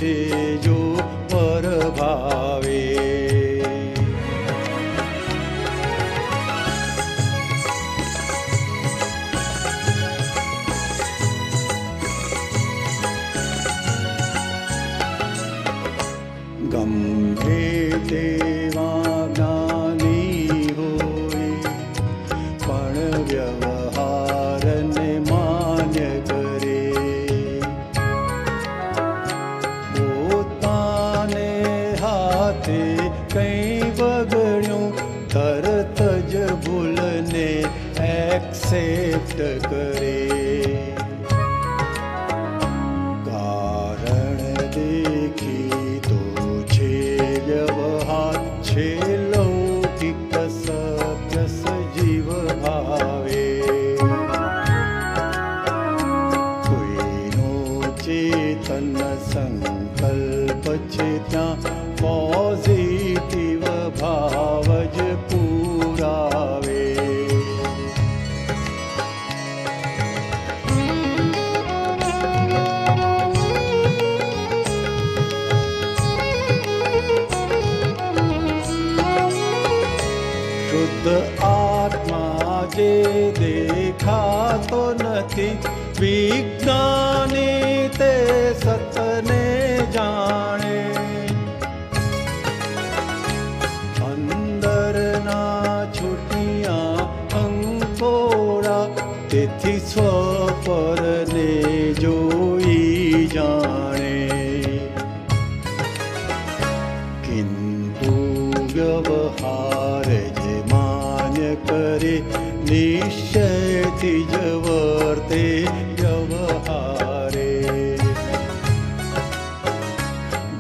છે જો પરભાવે. ગમે તેવા જ્ઞાની હોય પણ વ્યવહારને માન્ય કરે. પોતાને હાથે કંઈ બગડ્યું તરત જ ભૂલને એક્સેપ્ટ કરે. વ્યવહાર છે લૌકિક સત્ય સજીવ ભાવે. કોઈનો ચેતન સંકલ્પ છે ત્યાં પોઝિટિવ ભાવ જ પુરાવે. શુદ્ધ આત્મા જે દેખાતો નથી વિજ્ઞાની તે સતને જાણે. અંદરના છૂટિયા અંકોડા તેથી સ્વપરને જોઈ જાણે. કિંતુ વ્યવહાર જે માન્ય કરે નિશ્ચયથી જ વર્તે વ્યવહારે.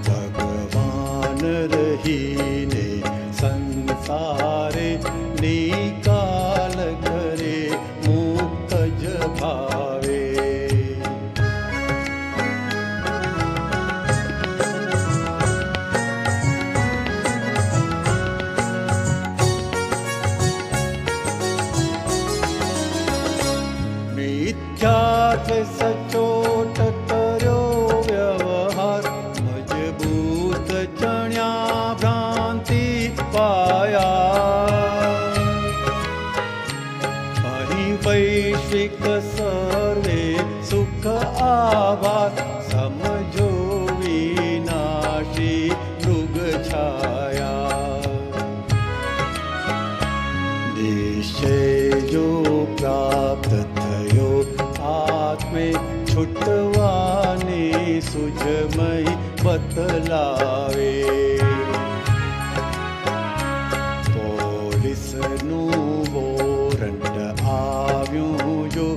ભગવાન રહીને સંસારે નિકાલ કરે મુક્ત જ ભાવે. મિથ્યાત્વે સચોટ કર્યો વ્યવહાર મજબૂત ચણ્યા ભ્રાંતિ પાયા. અહીં વૈશ્વિક સર્વે સુખ આભાર સમજો વિનાશી મૃગ છાયા. નિશ્ચય જો પ્રાપ્ત થયો આત્મે છૂટવાની સુજમય બતલાવે. પોલીસનું વોરંટ આવ્યું જો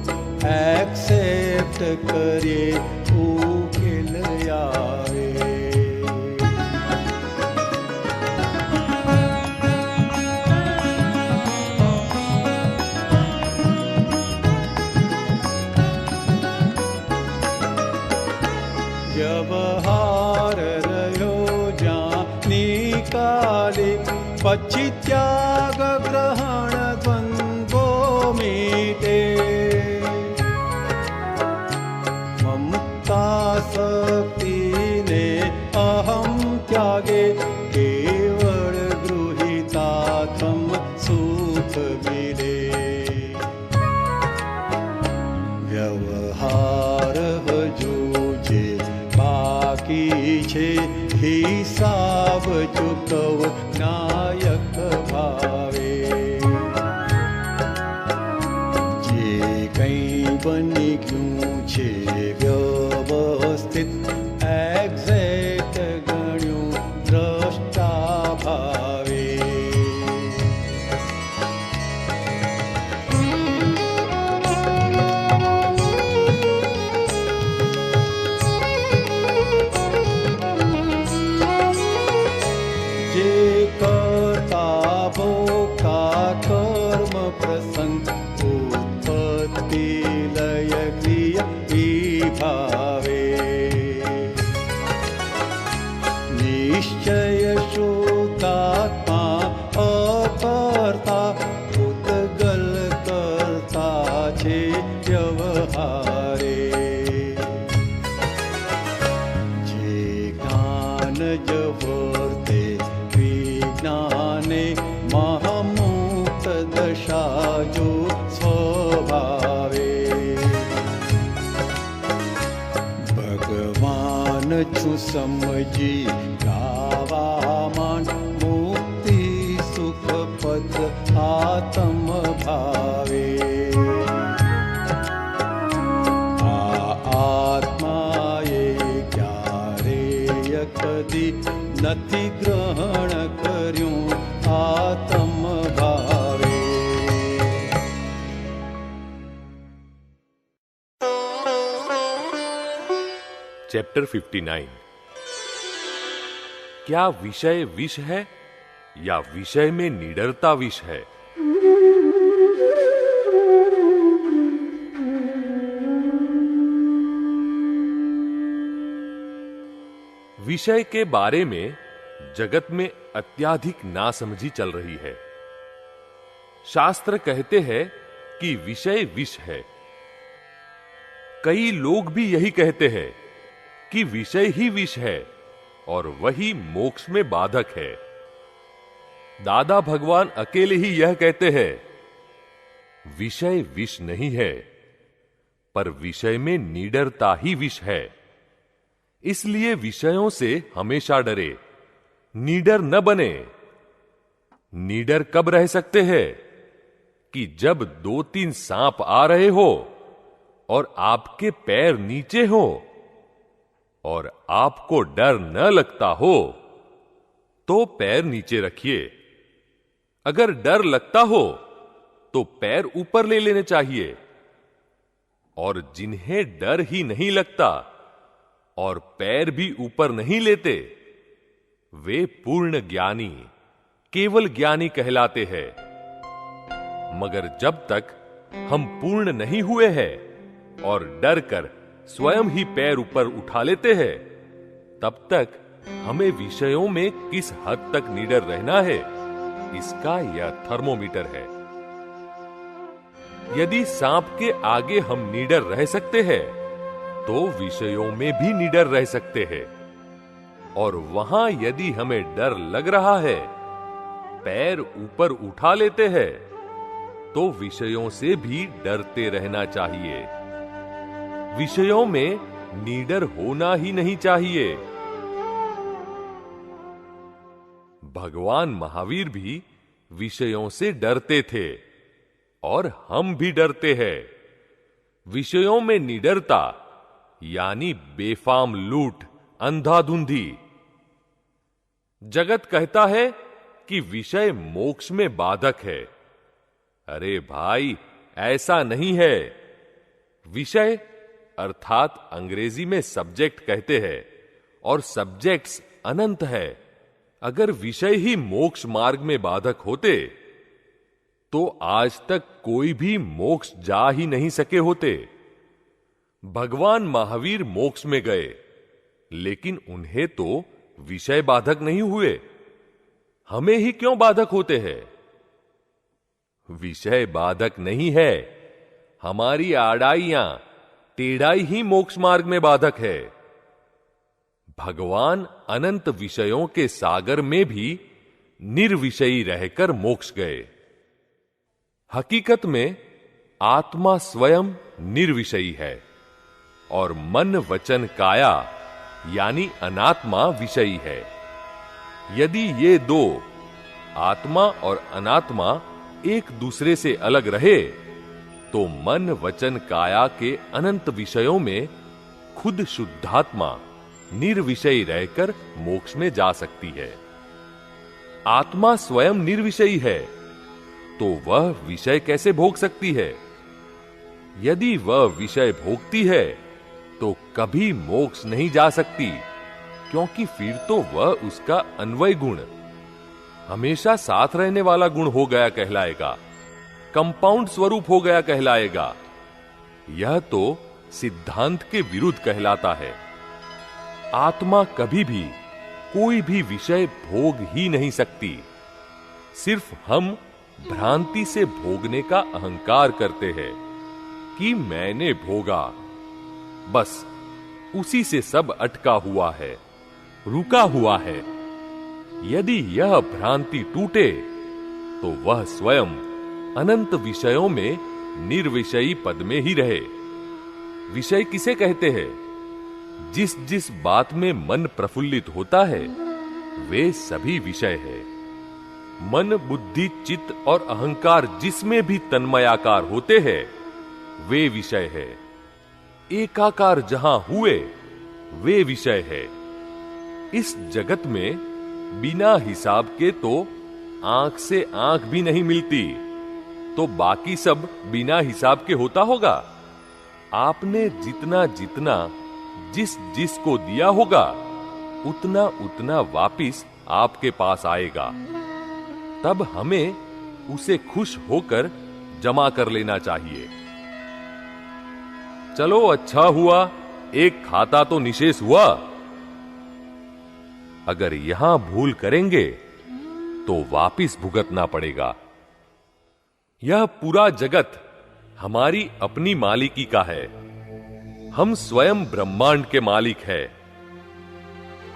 એક્સેપ્ટ કરીએ ઉકેલ આવે. વ્યવહાર રહ્યો જ્યાં નિકાલી પછી ત્યાગ ગ્રહણ દ્વંદ્વો મીટે. મમતા શક્તિને અહમ ત્યાગે કેવળ ગૃહિતાત્મ સુખ મિલે. વ્યવહાર હજુ જે બાકી છે હિસાબ ચૂકવ નાયક ભાવે. જે કંઈ બની ગયું છે વ્યવસ્થિત એક્ઝેક્ટ ગણ્યું દ્રષ્ટા ભાવે. પ્રસંગ ઉત્પત્તિ લય ક્રિયા વિભાવે. નિશ્ચય શુદ્ધાત્મા અકર્તા ઉદગલ કરતા છે વ્યવહારે. જે समझी गावा मान मुक्ति सुख पद आत्म भावे। आत्मा ये क्यारे कदी नथी ग्रहण कर्यूं आत्म भावे। चैप्टर 59। क्या विषय विष है या विषय में निडरता विष है? विषय के बारे में जगत में अत्यधिक नासमझी चल रही है। शास्त्र कहते हैं कि विषय विष है। कई लोग भी यही कहते हैं कि विषय ही विष है और वही मोक्ष में बाधक है। दादा भगवान अकेले ही यह कहते हैं, विषय विष नहीं है, पर विषय में निडरता ही विष है। इसलिए विषयों से हमेशा डरे, निडर न बने। निडर कब रह सकते हैं? कि जब 2-3 सांप आ रहे हो और आपके पैर नीचे हो और आपको डर न लगता हो तो पैर नीचे रखिए। अगर डर लगता हो तो पैर ऊपर ले लेने चाहिए। और जिन्हें डर ही नहीं लगता और पैर भी ऊपर नहीं लेते, वे पूर्ण ज्ञानी, केवल ज्ञानी कहलाते हैं। मगर जब तक हम पूर्ण नहीं हुए हैं और डर कर स्वयं ही पैर ऊपर उठा लेते हैं, तब तक हमें विषयों में किस हद तक निडर रहना है, इसका यह थर्मोमीटर है। यदि सांप के आगे हम निडर रह सकते हैं, तो विषयों में भी निडर रह सकते हैं। और वहां यदि हमें डर लग रहा है, पैर ऊपर उठा लेते हैं, तो विषयों से भी डरते रहना चाहिए। विषयों में निडर होना ही नहीं चाहिए। भगवान महावीर भी विषयों से डरते थे और हम भी डरते हैं। विषयों में निडरता यानी बेफाम लूट, अंधाधुंधी। जगत कहता है कि विषय मोक्ष में बाधक है। अरे भाई, ऐसा नहीं है। विषय अर्थात अंग्रेजी में सब्जेक्ट कहते हैं और सब्जेक्ट्स अनंत है। अगर विषय ही मोक्ष मार्ग में बाधक होते तो आज तक कोई भी मोक्ष जा ही नहीं सके होते। भगवान महावीर मोक्ष में गए, लेकिन उन्हें तो विषय बाधक नहीं हुए। हमें ही क्यों बाधक होते हैं? विषय बाधक नहीं है, हमारी आड़ाइयां, टेढ़ाई ही मोक्ष मार्ग में बाधक है। भगवान अनंत विषयों के सागर में भी निर्विषयी रहकर मोक्ष गए। हकीकत में आत्मा स्वयं निर्विषयी है और मन वचन काया यानी अनात्मा विषयी है। यदि ये दो, आत्मा और अनात्मा, एक दूसरे से अलग रहे तो मन वचन काया के अनंत विषयों में खुद शुद्धात्मा निर्विषयी रहकर मोक्ष में जा सकती है। आत्मा स्वयं निर्विषयी है तो वह विषय कैसे भोग सकती है? यदि वह विषय भोगती है तो कभी मोक्ष नहीं जा सकती, क्योंकि फिर तो वह उसका अन्वय गुण, हमेशा साथ रहने वाला गुण हो गया कहलाएगा, कंपाउंड स्वरूप हो गया कहलाएगा। यह तो सिद्धांत के विरुद्ध कहलाता है। आत्मा कभी भी कोई भी विषय भोग ही नहीं सकती। सिर्फ हम भ्रांति से भोगने का अहंकार करते हैं कि मैंने भोगा, बस उसी से सब अटका हुआ है, रुका हुआ है। यदि यह भ्रांति टूटे तो वह स्वयं अनंत विषयों में निर्विषयी पद में ही रहे। विषय किसे कहते हैं? जिस जिस बात में मन प्रफुल्लित होता है वे सभी विषय है। मन, बुद्धि, चित्त और अहंकार जिसमें भी तन्मयाकार होते हैं वे विषय है। एकाकार जहां हुए वे विषय है। इस जगत में बिना हिसाब के तो आंख से आंख भी नहीं मिलती, तो बाकी सब बिना हिसाब के होता होगा। आपने जितना जितना जिस जिस को दिया होगा उतना उतना वापिस आपके पास आएगा। तब हमें उसे खुश होकर जमा कर लेना चाहिए। चलो अच्छा हुआ एक खाता तो निशेष हुआ। अगर यहां भूल करेंगे तो वापिस भुगतना पड़ेगा। यह पूरा जगत हमारी अपनी मालिकी का है। हम स्वयं ब्रह्मांड के मालिक है।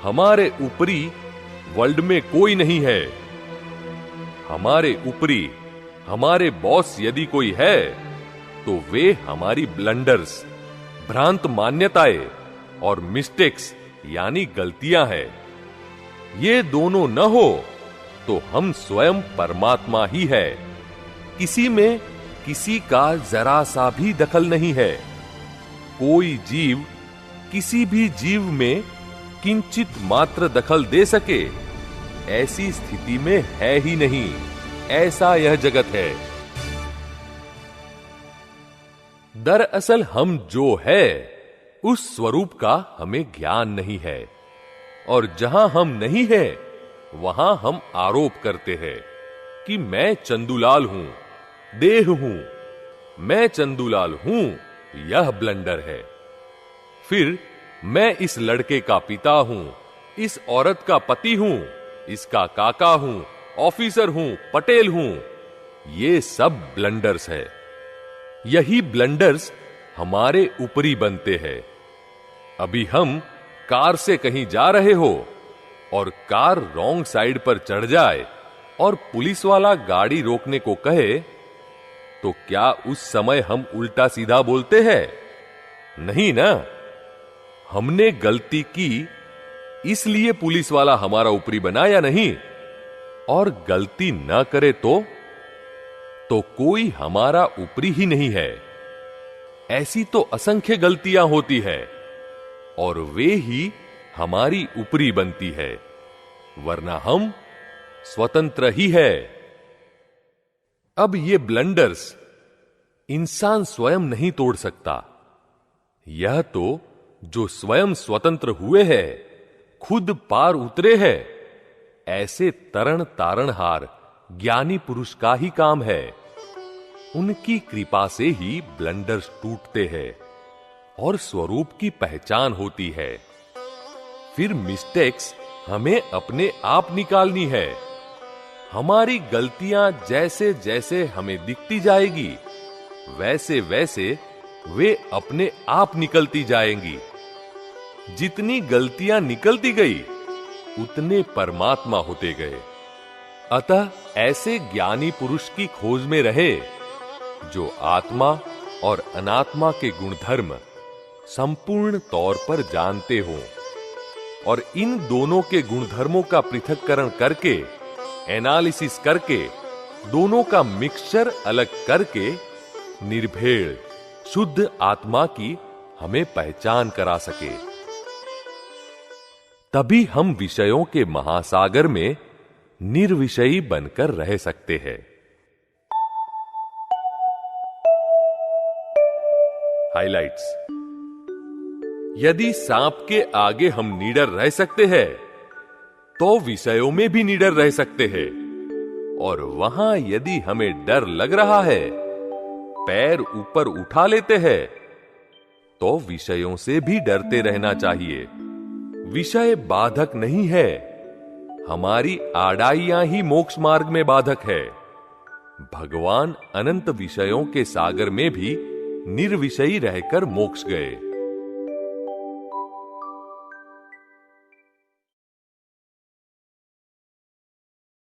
हमारे ऊपरी वर्ल्ड में कोई नहीं है। हमारे ऊपरी हमारे बॉस यदि कोई है तो वे हमारी ब्लंडर्स, भ्रांत मान्यताएं और मिस्टेक्स यानी गलतियां हैं। ये दोनों न हो तो हम स्वयं परमात्मा ही है। किसी में किसी का जरा सा भी दखल नहीं है। कोई जीव किसी भी जीव में किंचित मात्र दखल दे सके ऐसी स्थिति में है ही नहीं। ऐसा यह जगत है। दरअसल हम जो है उस स्वरूप का हमें ज्ञान नहीं है, और जहां हम नहीं है वहां हम आरोप करते हैं कि मैं चंदूलाल हूं, देह हूं, मैं चंदूलाल हूं। यह ब्लंडर है। फिर मैं इस लड़के का पिता हूं, इस औरत का पति हूं, इसका काका हूं, ऑफिसर हूं, पटेल हूं। ये सब ब्लंडर्स है। यही ब्लंडर्स हमारे ऊपरी बनते हैं। अभी हम कार से कहीं जा रहे हो और कार रॉन्ग साइड पर चढ़ जाए और पुलिस वाला गाड़ी रोकने को कहे तो क्या उस समय हम उल्टा सीधा बोलते हैं? नहीं ना। हमने गलती की इसलिए पुलिस वाला हमारा ऊपरी बना या नहीं? और गलती न करे तो कोई हमारा ऊपरी ही नहीं है। ऐसी तो असंख्य गलतियां होती है और वे ही हमारी ऊपरी बनती है, वरना हम स्वतंत्र ही है। अब ये ब्लंडर्स इंसान स्वयं नहीं तोड़ सकता। यह तो जो स्वयं स्वतंत्र हुए हैं, खुद पार उतरे हैं, ऐसे तरण तारणहार ज्ञानी पुरुष का ही काम है। उनकी कृपा से ही ब्लंडर्स टूटते हैं और स्वरूप की पहचान होती है। फिर मिस्टेक्स हमें अपने आप निकालनी है। हमारी गलतियां जैसे जैसे हमें दिखती जाएगी वैसे वैसे वे अपने आप निकलती जाएंगी। जितनी गलतियां निकलती गई उतने परमात्मा होते गए। अतः ऐसे ज्ञानी पुरुष की खोज में रहे जो आत्मा और अनात्मा के गुणधर्म संपूर्ण तौर पर जानते हो और इन दोनों के गुणधर्मों का पृथक्करण करके, एनालिसिस करके, दोनों का मिक्सचर अलग करके निर्भेड़ शुद्ध आत्मा की हमें पहचान करा सके। तभी हम विषयों के महासागर में निर्विषयी बनकर रह सकते हैं। हाइलाइट्स। यदि सांप के आगे हम निडर रह सकते हैं तो विषयों में भी निडर रह सकते हैं, और वहां यदि हमें डर लग रहा है, पैर ऊपर उठा लेते हैं तो विषयों से भी डरते रहना चाहिए। विषय बाधक नहीं है, हमारी आड़ाइयां ही मोक्ष मार्ग में बाधक है। भगवान अनंत विषयों के सागर में भी निर्विषयी रहकर मोक्ष गए।